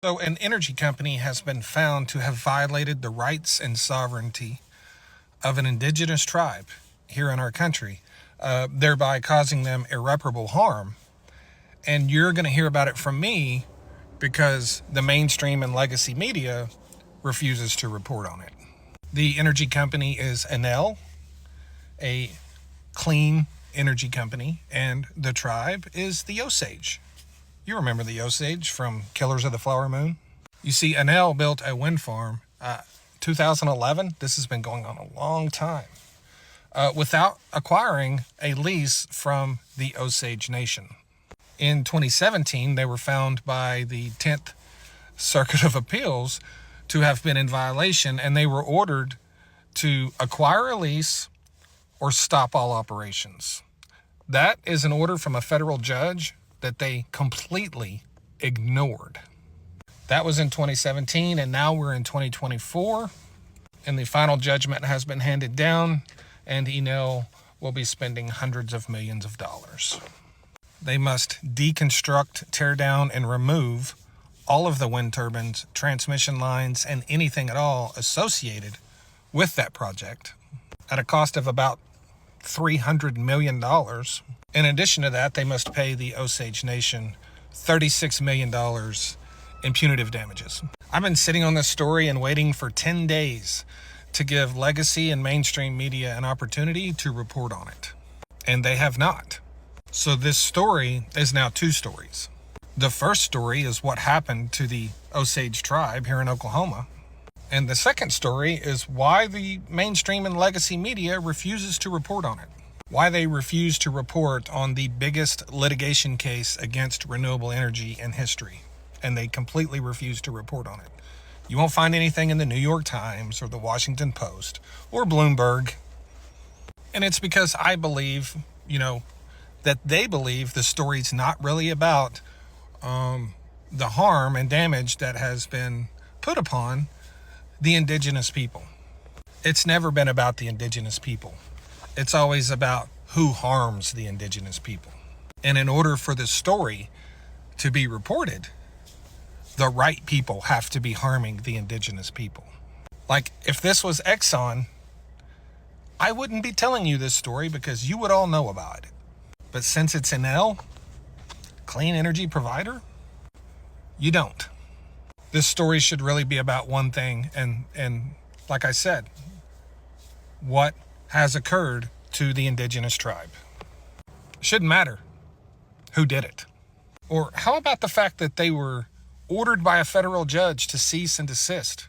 So an energy company has been found to have violated the rights and sovereignty of an indigenous tribe here in our country, thereby causing them irreparable harm. And you're going to hear about it from me because the mainstream and legacy media refuses to report on it. The energy company is Enel, a clean energy company, and the tribe is the Osage. You remember the Osage from Killers of the Flower Moon? You see, Enel built a wind farm, 2011. This has been going on a long time, without acquiring a lease from the Osage Nation. In 2017, they were found by the 10th Circuit of Appeals to have been in violation, and they were ordered to acquire a lease or stop all operations. That is an order from a federal judge that they completely ignored. That was in 2017, and now we're in 2024, and the final judgment has been handed down, and Enel will be spending hundreds of millions of dollars. They must deconstruct, tear down, and remove all of the wind turbines, transmission lines, and anything at all associated with that project at a cost of about $300 million. In addition to that, they must pay the Osage Nation $36 million in punitive damages. I've been sitting on this story and waiting for 10 days to give legacy and mainstream media an opportunity to report on it, and they have not. So this story is now two stories. The first story is what happened to the Osage tribe here in Oklahoma. And the second story is why the mainstream and legacy media refuses to report on it. Why they refuse to report on the biggest litigation case against renewable energy in history. And they completely refuse to report on it. You won't find anything in the New York Times or the Washington Post or Bloomberg. And it's because I believe, that they believe the story's not really about the harm and damage that has been put upon the indigenous people. It's never been about the indigenous people. It's always about who harms the indigenous people. And in order for this story to be reported, the right people have to be harming the indigenous people. Like, if this was Exxon, I wouldn't be telling you this story because you would all know about it. But since it's Enel, clean energy provider, you don't. This story should really be about one thing, and like I said, what has occurred to the indigenous tribe. It shouldn't matter who did it. Or how about the fact that they were ordered by a federal judge to cease and desist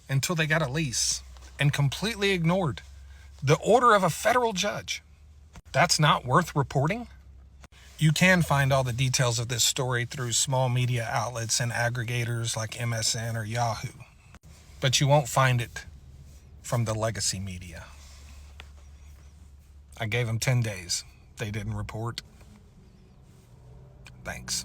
until they got a lease and completely ignored the order of a federal judge? That's not worth reporting? You can find all the details of this story through small media outlets and aggregators like MSN or Yahoo, but you won't find it from the legacy media. I gave them 10 days. They didn't report. Thanks.